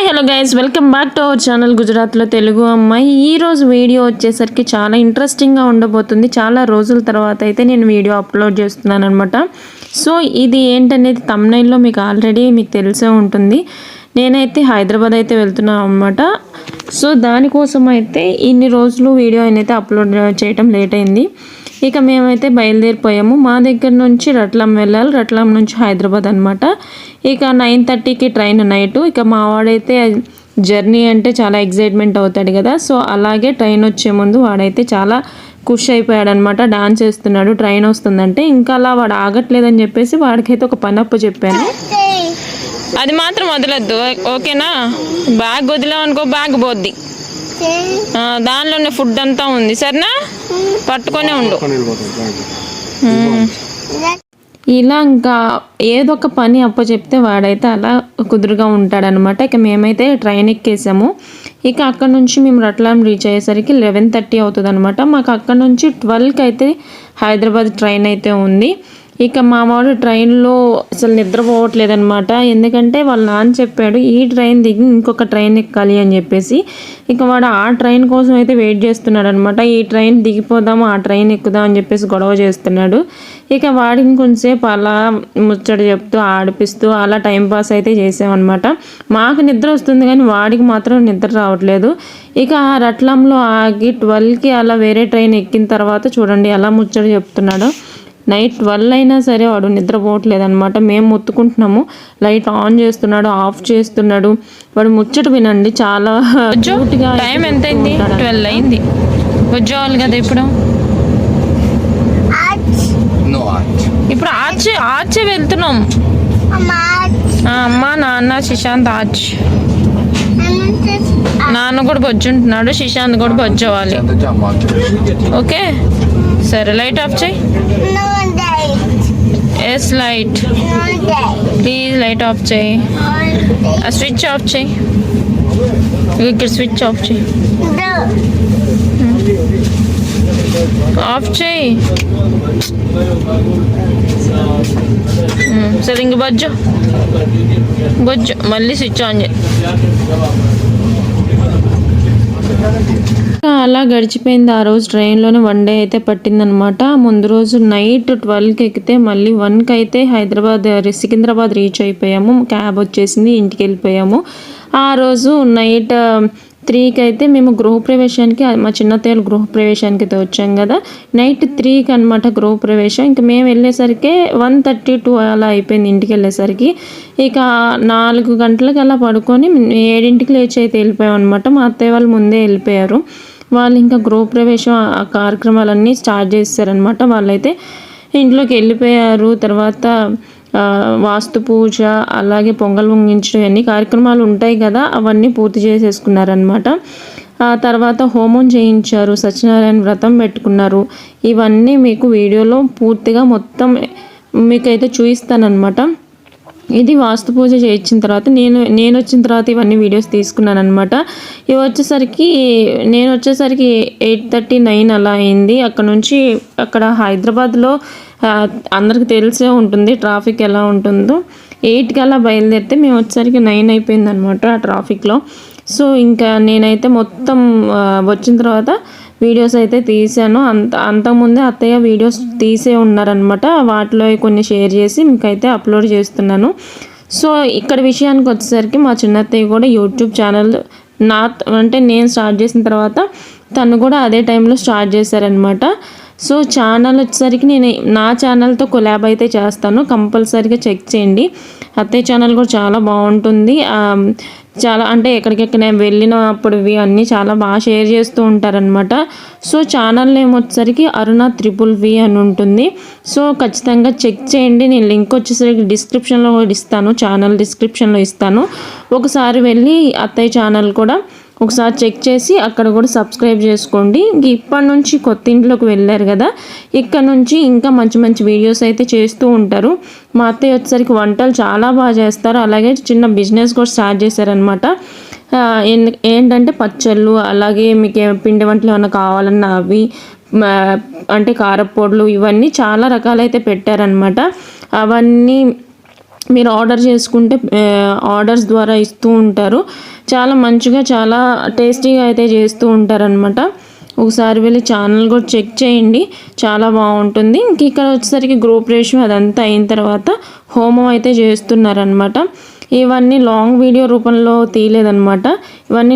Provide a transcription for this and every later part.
Hello guys, welcome back to our channel గుజరాత్లో తెలుగు అమ్మాయి. ఈరోజు వీడియో వచ్చేసరికి చాలా ఇంట్రెస్టింగ్గా ఉండబోతుంది. చాలా రోజుల తర్వాత అయితే నేను వీడియో అప్లోడ్ చేస్తున్నాను అనమాట. సో ఇది ఏంటనేది థంబ్నెయిల్లో మీకు ఆల్రెడీ తెలిసే ఉంటుంది. నేనైతే హైదరాబాద్ అయితే వెళ్తున్నాను అనమాట. సో దానికోసం అయితే ఇన్ని రోజులు వీడియో అయితే అప్లోడ్ చేయటం లేట్ అయింది. ఇక మేమైతే బయలుదేరిపోయాము. మా దగ్గర నుంచి రట్లం వెళ్ళాలి, రట్లం నుంచి హైదరాబాద్ అనమాట. ఇక 9:30కి ట్రైన్ నైటు. ఇక మా వాడైతే జర్నీ అంటే చాలా ఎగ్జైట్మెంట్ అవుతాడు కదా. సో అలాగే ట్రైన్ వచ్చే ముందు వాడైతే చాలా ఖుష్ అయిపోయాడు అనమాట. డాన్స్ చేస్తున్నాడు ట్రైన్ వస్తుందంటే. ఇంకా అలా వాడు ఆగట్లేదని చెప్పేసి వాడికైతే ఒక పని అప్పు చెప్పాను. అది మాత్రం వదలద్దు, ఓకేనా? బ్యాగ్ వదిలావు అనుకో, బ్యాగ్ పోద్ది. దానిలోనే ఫుడ్ అంతా ఉంది, సరేనా? పట్టుకొనే ఉండు. ఇలా ఇంకా ఏదో ఒక పని అప్ప చెప్తే వాడైతే అలా కుదురుగా ఉంటాడనమాట. ఇక మేమైతే ట్రైన్ ఎక్కేసాము. ఇక అక్కడ నుంచి మేము రట్లాం రీచ్ అయ్యేసరికి 11:30 అవుతుంది అనమాట. మాకు అక్కడ నుంచి 12కి అయితే హైదరాబాద్ ట్రైన్ అయితే ఉంది. ఇక మా వాడు ట్రైన్లో అసలు నిద్రపోవట్లేదనమాట. ఎందుకంటే వాళ్ళ నాన్న చెప్పాడు ఈ ట్రైన్ దిగి ఇంకొక ట్రైన్ ఎక్కాలి అని చెప్పేసి. ఇక వాడు ఆ ట్రైన్ కోసం అయితే వెయిట్ చేస్తున్నాడు అనమాట. ఈ ట్రైన్ దిగిపోదాము, ఆ ట్రైన్ ఎక్కుదాం అని చెప్పేసి గొడవ చేస్తున్నాడు. ఇక వాడికి ఇంకొంచెంసేపు అలా ముచ్చట చెప్తూ ఆడిపిస్తూ అలా టైంపాస్ అయితే చేసామన్నమాట. మాకు నిద్ర వస్తుంది కానీ వాడికి మాత్రం నిద్ర రావట్లేదు. ఇక ఆ రట్లంలో ఆగి 12కి అలా వేరే ట్రైన్ ఎక్కిన తర్వాత చూడండి అలా ముచ్చట చెప్తున్నాడు. నైట్ 12 అయినా సరే వాడు నిద్రపోవట్లేదు అనమాట. మేము మొత్తుకుంటున్నాము. లైట్ ఆన్ చేస్తున్నాడు, ఆఫ్ చేస్తున్నాడు. వాడు ముచ్చట వినండి, చాలా క్యూట్గా. టైం ఎంత అయింది? 12 అయింది. వచ్చేవాళ్ళు కదా ఇప్పుడు. ఇప్పుడు ఆచే వెళ్తున్నాం. అమ్మ, నాన్న, శశాంత్ ఆచ్. నాన్న కూడా బొజ్జుంటున్నాడు, శశాంత్ కూడా బొజ్జవాలి. ఓకే సరే, లైట్ ఆఫ్ చేయి. Yes light, please light off చేయి. స్విచ్ ఆఫ్ చేయి. ఇక్కడ స్విచ్ ఆఫ్ చేయి, ఆఫ్ చేయి. సరే ఇంక బొజ్జు మళ్ళీ స్విచ్ ఆన్ చేయి. అలా గడిచిపోయింది ఆ రోజు. ట్రైన్లోనే 1 డే అయితే పట్టిందనమాట. ముందు రోజు నైట్ 12కి ఎక్కితే మళ్ళీ 1కి అయితే సికింద్రాబాద్ రీచ్ అయిపోయాము. క్యాబ్ వచ్చేసింది, ఇంటికి వెళ్ళిపోయాము. ఆ రోజు నైట్ 3కి అయితే మేము గృహప్రవేశానికి, మా చిన్నత్తయ్యలు గృహప్రవేశానికి అయితే వచ్చాం కదా. నైట్ 3కి అనమాట గృహప్రవేశం. ఇంక మేము వెళ్ళేసరికి 1:32 అలా అయిపోయింది ఇంటికి వెళ్ళేసరికి. ఇక 4 గంటలకు అలా పడుకొని 7ంటికి లేచి అయితే వెళ్ళిపోయాం అనమాట. మా అత్తయ్య వాళ్ళు ముందే వెళ్ళిపోయారు. వాళ్ళు ఇంకా గృహప్రవేశం ఆ కార్యక్రమాలన్నీ స్టార్ట్ చేశారనమాట. వాళ్ళైతే ఇంట్లోకి వెళ్ళిపోయారు. తర్వాత వాస్తు పూజ, అలాగే పొంగల్ పొంగించడం, అన్ని కార్యక్రమాలు ఉంటాయి కదా, అవన్నీ పూర్తి చేసేసుకున్నారనమాట. ఆ తర్వాత హోమం చేయించారు, సత్యనారాయణ వ్రతం పెట్టుకున్నారు. ఇవన్నీ మీకు వీడియోలో పూర్తిగా మొత్తం మీకైతే చూపిస్తానమాట. ఇది వాస్తు పూజ చేయించిన తర్వాత నేను వచ్చిన తర్వాత ఇవన్నీ వీడియోస్ తీసుకున్నాను అనమాట. ఇవి వచ్చేసరికి నేను వచ్చేసరికి 8:39 అలా అయింది. అక్కడ హైదరాబాద్లో అందరికి తెలిసే ఉంటుంది ట్రాఫిక్ ఎలా ఉంటుందో. 8కి అలా బయలుదేరితే మేము వచ్చేసరికి 9 అయిపోయింది అనమాట ఆ ట్రాఫిక్లో. సో ఇంకా నేనైతే మొత్తం వచ్చిన తర్వాత వీడియోస్ అయితే తీసాను. అంతకుముందే అత్తయ్య వీడియోస్ తీసే ఉన్నారనమాట. వాటిలో కొన్ని షేర్ చేసి మీకైతే అప్లోడ్ చేస్తున్నాను. సో ఇక్కడ విషయానికి వచ్చేసరికి మా చిన్నత్తయ్య కూడా యూట్యూబ్ ఛానల్ అంటే నేను స్టార్ట్ చేసిన తర్వాత తను కూడా అదే టైంలో స్టార్ట్ చేశారనమాట. సో ఛానల్ వచ్చేసరికి నేను నా ఛానల్తో కొలాబ్ అయితే చేస్తాను, కంపల్సరీగా చెక్ చేయండి. అత్తయ్య ఛానల్ కూడా చాలా బాగుంటుంది. చాలా అంటే ఎక్కడికెక్కడ వెళ్ళినప్పుడు ఇవి అన్నీ చాలా బాగా షేర్ చేస్తూ ఉంటారనమాట. సో ఛానల్ నేమ్ వచ్చేసరికి అరుణ VVV అని ఉంటుంది. సో ఖచ్చితంగా చెక్ చేయండి. నేను లింక్ వచ్చేసరికి డిస్క్రిప్షన్లో ఇస్తాను, ఛానల్ డిస్క్రిప్షన్లో ఇస్తాను. ఒకసారి వెళ్ళి అత్తయ్య ఛానల్ కూడా ఒకసారి చెక్ చేసి అక్కడ కూడా సబ్స్క్రైబ్ చేసుకోండి. ఇప్పటి నుంచి కొత్త ఇంట్లోకి వెళ్ళారు కదా, ఇక్కడ నుంచి ఇంకా మంచి మంచి వీడియోస్ అయితే చేస్తూ ఉంటారు. మా అత్తయ్య వచ్చేసరికి వంటలు చాలా బాగా చేస్తారు. అలాగే చిన్న బిజినెస్ కూడా స్టార్ట్ చేశారనమాట. ఏంటంటే పచ్చళ్ళు, అలాగే మీకు పిండి వంటలు ఏమైనా కావాలన్నా అవి, అంటే కారపొడులు, ఇవన్నీ చాలా రకాలైతే పెట్టారనమాట. అవన్నీ మీరు ఆర్డర్ చేసుకుంటే ఆర్డర్స్ ద్వారా ఇస్తూ ఉంటారు. చాలా మంచిగా చాలా టేస్టీగా అయితే చేస్తూ ఉంటారనమాట. ఒకసారి వెళ్ళి ఛానల్ కూడా చెక్ చేయండి, చాలా బాగుంటుంది. ఇంక ఇక్కడ వచ్చేసరికి గృహప్రవేశం అదంతా అయిన తర్వాత హోమం అయితే చేస్తున్నారనమాట. ఇవన్నీ లాంగ్ వీడియో రూపంలో తీయలేదనమాట. ఇవన్నీ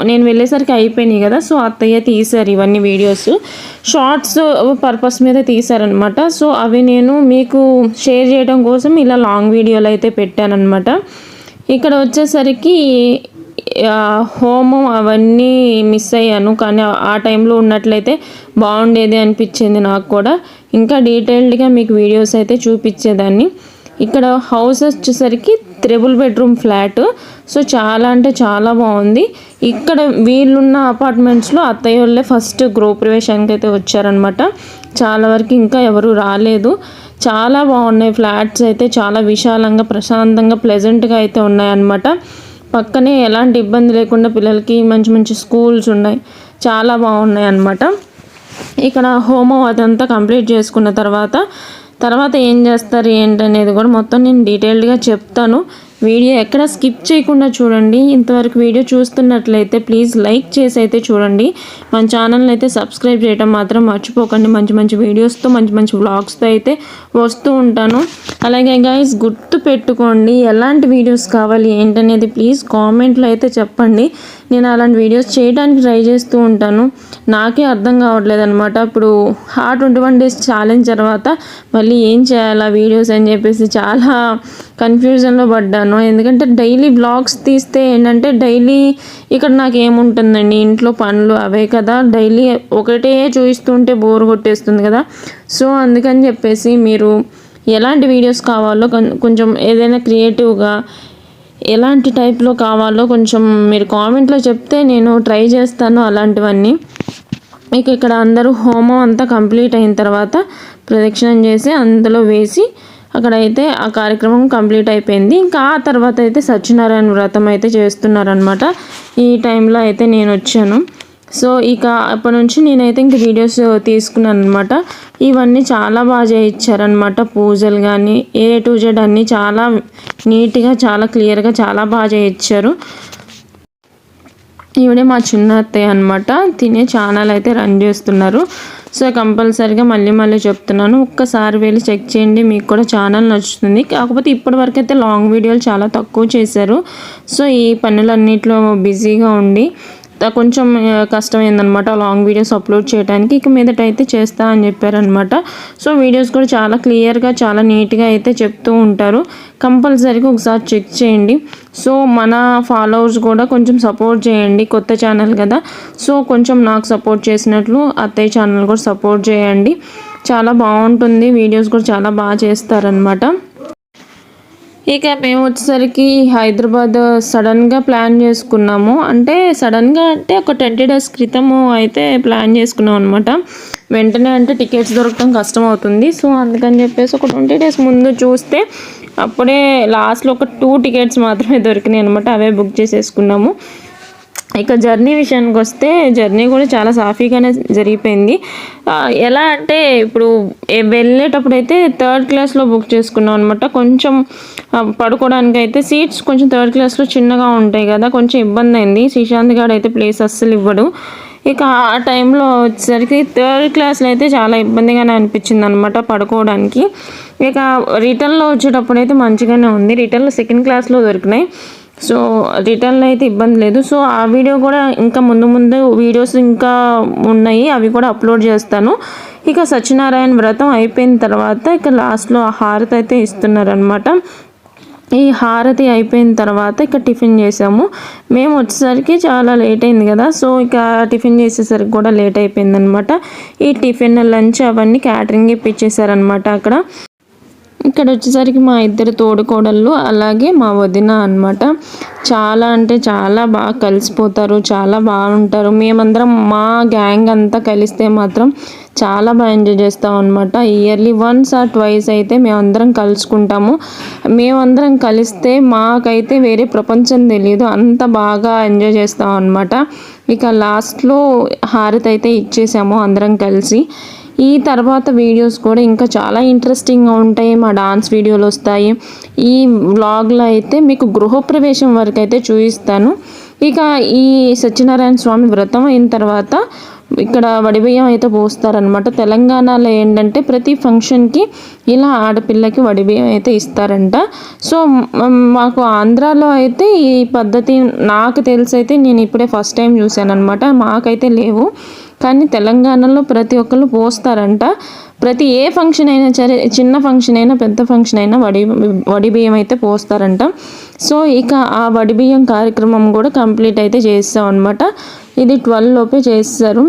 నేను వెళ్ళేసరికి అయిపోయినాయి కదా, సో అత్తయ్య తీశారు ఇవన్నీ వీడియోస్. షార్ట్స్ పర్పస్ మీద తీశారనమాట. సో అవి నేను మీకు షేర్ చేయడం కోసం ఇలా లాంగ్ వీడియోలు అయితే పెట్టానమాట. ఇక్కడ వచ్చేసరికి హోమం అవన్నీ మిస్ అయ్యాను, కానీ ఆ టైంలో ఉన్నట్లయితే బాగుండేది అనిపించింది నాకు కూడా. ఇంకా డీటెయిల్డ్గా మీకు వీడియోస్ అయితే చూపించేదాన్ని. ఇక్కడ హౌస్ వచ్చేసరికి 3 బెడ్రూమ్ ఫ్లాట్. సో చాలా అంటే చాలా బాగుంది. ఇక్కడ వీళ్ళున్న అపార్ట్మెంట్స్లో అత్తయ్య వాళ్ళే ఫస్ట్ గృహప్రవేశానికి అయితే వచ్చారనమాట. చాలా వరకు ఇంకా ఎవరు రాలేదు. చాలా బాగున్నాయి ఫ్లాట్స్ అయితే, చాలా విశాలంగా ప్రశాంతంగా ప్లెజెంట్గా అయితే ఉన్నాయన్నమాట. పక్కనే ఎలాంటి ఇబ్బంది లేకుండా పిల్లలకి మంచి మంచి స్కూల్స్ ఉన్నాయి, చాలా బాగున్నాయి అన్నమాట. ఇక్కడ హోమం అదంతా కంప్లీట్ చేసుకున్న తర్వాత ఏం చేస్తారు ఏంటనేది కూడా మొత్తం నేను డీటెయిల్డ్గా చెప్తాను. వీడియో ఎక్కడ స్కిప్ చేయకుండా చూడండి. ఇంతవరకు వీడియో చూస్తున్నట్లయితే ప్లీజ్ లైక్ చేసి అయితే చూడండి. మన ఛానల్ని అయితే సబ్స్క్రైబ్ చేయడం మాత్రం మర్చిపోకండి. మంచి మంచి వీడియోస్తో మంచి మంచి వ్లాగ్స్తో అయితే వస్తూ ఉంటాను. అలాగే గైస్ గుర్తు పెట్టుకోండి, ఎలాంటి వీడియోస్ కావాలి ఏంటనేది ప్లీజ్ కామెంట్లో అయితే చెప్పండి. నేను అలాంటి వీడియోస్ చేయడానికి ట్రై చేస్తూ ఉంటాను. నాకే అర్థం కావట్లేదు అనమాట. ఇప్పుడు 21 days ఛాలెంజ్ తర్వాత మళ్ళీ ఏం చేయాలా వీడియోస్ అని చెప్పేసి చాలా కన్ఫ్యూజన్లో పడ్డాను. ఎందుకంటే డైలీ బ్లాగ్స్ తీస్తే ఏంటంటే డైలీ ఇక్కడ నాకు ఏముంటుందండి, ఇంట్లో పనులు అవే కదా, డైలీ ఒకటే చూపిస్తుంటే బోర్ కొట్టేస్తుంది కదా. సో అందుకని చెప్పేసి మీరు ఎలాంటి వీడియోస్ కావాలో కొంచెం ఏదైనా క్రియేటివ్గా ఎలాంటి టైప్లో కావాలో కొంచెం మీరు కామెంట్లో చెప్తే నేను ట్రై చేస్తాను అలాంటివన్నీ. మీకు ఇక్కడ అందరూ హోమం అంతా కంప్లీట్ అయిన తర్వాత ప్రదక్షిణం చేసి అందులో వేసి అక్కడైతే ఆ కార్యక్రమం కంప్లీట్ అయిపోయింది. ఇంకా ఆ తర్వాత అయితే సత్యనారాయణ వ్రతం అయితే చేస్తున్నారనమాట. ఈ టైంలో అయితే నేను వచ్చాను. సో ఇక అప్పటి నుంచి నేనైతే ఇంక వీడియోస్ తీసుకున్నాను అనమాట. ఇవన్నీ చాలా బాగా చేయించారనమాట. పూజలు కానీ A to Z అన్నీ చాలా నీట్గా చాలా క్లియర్గా చాలా బాగా చేయించారు. ఈవిడే మా చిన్న అత్తయ్య అనమాట. తినే ఛానల్ అయితే రన్ చేస్తున్నారు. సో కంపల్సరీగా మళ్ళీ చెప్తున్నాను, ఒక్కసారి వెళ్ళి చెక్ చేయండి, మీకు కూడా ఛానల్ నచ్చుతుంది. కాకపోతే ఇప్పటి వరకు అయితే లాంగ్ వీడియోలు చాలా తక్కువ చేశారు. సో ఈ పనులన్నింటిలో బిజీగా ఉండి కొంచెం కష్టమైందనమాట లాంగ్ వీడియోస్ అప్లోడ్ చేయడానికి. ఇక మీదట అయితే చేస్తా అని చెప్పారనమాట. సో వీడియోస్ కూడా చాలా క్లియర్గా చాలా నీట్గా అయితే చెప్తూ ఉంటారు. కంపల్సరీగా ఒకసారి చెక్ చేయండి. సో మన ఫాలోవర్స్ కూడా కొంచెం సపోర్ట్ చేయండి, కొత్త ఛానల్ కదా. సో కొంచెం నాకు సపోర్ట్ చేసినట్లు అత్తయ్య ఛానల్ కూడా సపోర్ట్ చేయండి. చాలా బాగుంటుంది, వీడియోస్ కూడా చాలా బాగా చేస్తారనమాట. ఇక మేము వచ్చేసరికి హైదరాబాద్ సడన్గా ప్లాన్ చేసుకున్నాము. అంటే సడన్గా అంటే ఒక 20 days క్రితము అయితే ప్లాన్ చేసుకున్నాం అనమాట. వెంటనే అంటే టికెట్స్ దొరకడం కష్టం అవుతుంది. సో అందుకని చెప్పేసి ఒక 20 days ముందు చూస్తే అప్పుడే లాస్ట్లో ఒక 2 tickets మాత్రమే దొరికినాయి అనమాట. అవే బుక్ చేసేసుకున్నాము. ఇక జర్నీ విషయానికి వస్తే జర్నీ కూడా చాలా సాఫీగానే జరిగిపోయింది. ఎలా అంటే ఇప్పుడు వెళ్ళేటప్పుడు అయితే 3rd classలో బుక్ చేసుకున్నాం అనమాట. కొంచెం పడుకోవడానికి అయితే సీట్స్ కొంచెం 3rd classలో చిన్నగా ఉంటాయి కదా, కొంచెం ఇబ్బంది అయింది. శ్రీశాంత్ గారు అయితే ప్లేస్ అస్సలు ఇవ్వడు. ఇక ఆ టైంలో వచ్చేసరికి 3rd classలో అయితే చాలా ఇబ్బందిగానే అనిపించింది అనమాట పడుకోవడానికి. ఇక రిటర్న్లో వచ్చేటప్పుడు అయితే మంచిగానే ఉంది. రిటర్న్లో 2nd classలో దొరికినాయి. సో రిటర్న్లో అయితే ఇబ్బంది లేదు. సో ఆ వీడియో కూడా ఇంకా ముందు వీడియోస్ ఇంకా ఉన్నాయి, అవి కూడా అప్లోడ్ చేస్తాను. ఇక సత్యనారాయణ వ్రతం అయిపోయిన తర్వాత ఇక లాస్ట్లో ఆ హారతి అయితే ఇస్తున్నారనమాట. ఈ హారతి అయిపోయిన తర్వాత ఇక టిఫిన్ చేసాము. మేము వచ్చేసరికి చాలా లేట్ అయింది కదా, సో ఇక టిఫిన్ చేసేసరికి కూడా లేట్ అయిపోయింది అనమాట. ఈ టిఫిన్ లంచ్ అవన్నీ క్యాటరింగ్ ఇప్పించేసారనమాట అక్కడ. ఇక్కడ వచ్చేసరికి మా 2 తోడుకోడళ్ళు అలాగే మా వదిన అనమాట. చాలా అంటే చాలా బాగా కలిసిపోతారు, చాలా బాగుంటారు. మేమందరం మా గ్యాంగ్ అంతా కలిస్తే మాత్రం చాలా బాగా ఎంజాయ్ చేస్తాం అనమాట. ఇయర్లీ 1 or 2 అయితే మేమందరం కలుసుకుంటాము. మేమందరం కలిస్తే మాకైతే వేరే ప్రపంచం తెలియదు, అంత బాగా ఎంజాయ్ చేస్తాం అనమాట. ఇక లాస్ట్లో హారతి అయితే ఇచ్చేసాము అందరం కలిసి. ఈ తర్వాత వీడియోస్ కూడా ఇంకా చాలా ఇంట్రెస్టింగ్గా ఉంటాయి. మా డాన్స్ వీడియోలు వస్తాయి. ఈ వ్లాగ్లో అయితే మీకు గృహప్రవేశం వరకు అయితే చూపిస్తాను. ఇక ఈ సత్యనారాయణ స్వామి వ్రతం అయిన తర్వాత ఇక్కడ వడిబియ్యం అయితే పోస్తారనమాట. తెలంగాణలో ఏంటంటే ప్రతి ఫంక్షన్కి ఇలా ఆడపిల్లకి వడిబియ్యం అయితే ఇస్తారంట. సో మాకు ఆంధ్రాలో అయితే ఈ పద్ధతి నాకు తెలిసి అయితే నేను ఇప్పుడే ఫస్ట్ టైం చూశాను అనమాట. మాకైతే లేవు, కానీ తెలంగాణలో ప్రతి ఒక్కళ్ళు పోస్తారంట. ప్రతి ఏ ఫంక్షన్ అయినా సరే, చిన్న ఫంక్షన్ అయినా పెద్ద ఫంక్షన్ అయినా వడిబియ్యం అయితే పోస్తారంట. సో ఇక ఆ వడిబియ్యం కార్యక్రమం కూడా కంప్లీట్ అయితే చేస్తాం అనమాట. ఇది 12 లోపే చేస్తారు.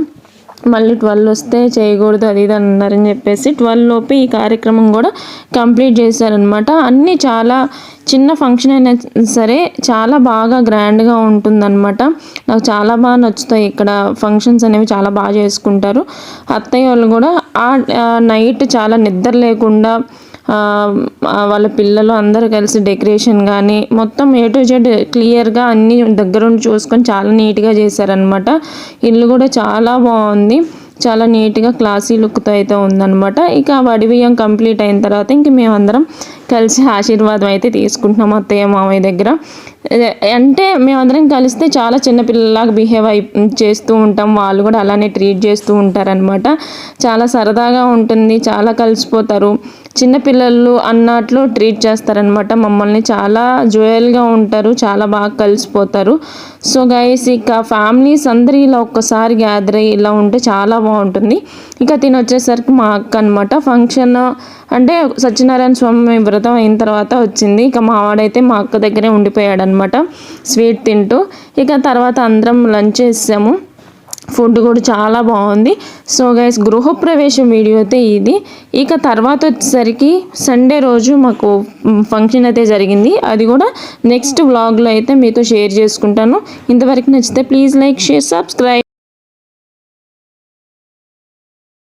మళ్ళీ 12 వస్తే చేయకూడదు అది ఇది అన్నారని చెప్పేసి 12 లోపే ఈ కార్యక్రమం కూడా కంప్లీట్ చేశారనమాట. అన్నీ చాలా చిన్న ఫంక్షన్ అయినా సరే చాలా బాగా గ్రాండ్గా ఉంటుందన్నమాట. నాకు చాలా బాగా నచ్చుతాయి. ఇక్కడ ఫంక్షన్స్ అనేవి చాలా బాగా చేసుకుంటారు. అత్తయ్య వాళ్ళు కూడా ఆ నైట్ చాలా నిద్ర లేకుండా వాళ్ళ పిల్లలు అందరూ కలిసి డెకరేషన్ కానీ మొత్తం A to Z క్లియర్గా అన్నీ దగ్గరుండి చూసుకొని చాలా నీట్గా చేశారనమాట. ఇల్లు కూడా చాలా బాగుంది, చాలా నీట్గా క్లాసీ లుక్తో అయితే ఉందన్నమాట. ఇక వడిబియ్యం కంప్లీట్ అయిన తర్వాత ఇంక మేమందరం కలిసి ఆశీర్వాదం అయితే తీసుకుంటున్నాం అత్తయ్య మామయ్య దగ్గర. అంటే మేమందరం కలిస్తే చాలా చిన్నపిల్లలాగా బిహేవ్ చేస్తూ ఉంటాం, వాళ్ళు కూడా అలానే ట్రీట్ చేస్తూ ఉంటారనమాట. చాలా సరదాగా ఉంటుంది, చాలా కలిసిపోతారు, చిన్నపిల్లలు అన్నట్లు ట్రీట్ చేస్తారనమాట మమ్మల్ని. చాలా జోయల్గా ఉంటారు, చాలా బాగా కలిసిపోతారు. సో గైస్, ఇక ఫ్యామిలీస్ అందరూ ఇలా ఒక్కసారి గ్యాదర్ అయ్యి ఇలా ఉంటే చాలా బాగుంటుంది. ఇక తినొచ్చేసరికి మా అక్క అనమాట. ఫంక్షన్ అంటే సత్యనారాయణ స్వామి వ్రతం అయిన తర్వాత వచ్చింది. ఇక మావాడైతే మా అక్క దగ్గరే ఉండిపోయాడు అనమాట స్వీట్ తింటూ. ఇక తర్వాత అందరం లంచ్ చేసాము. ఫుడ్ కూడా చాలా బాగుంది. సో గైస్, గృహప్రవేశం వీడియో అయితే ఇది. ఇక తర్వాత వచ్చేసరికి సండే రోజు మాకు ఫంక్షన్ అయితే జరిగింది. అది కూడా నెక్స్ట్ వ్లాగ్లో అయితే మీతో షేర్ చేసుకుంటాను. ఇంతవరకు నచ్చితే ప్లీజ్ లైక్, షేర్, సబ్స్క్రైబ్.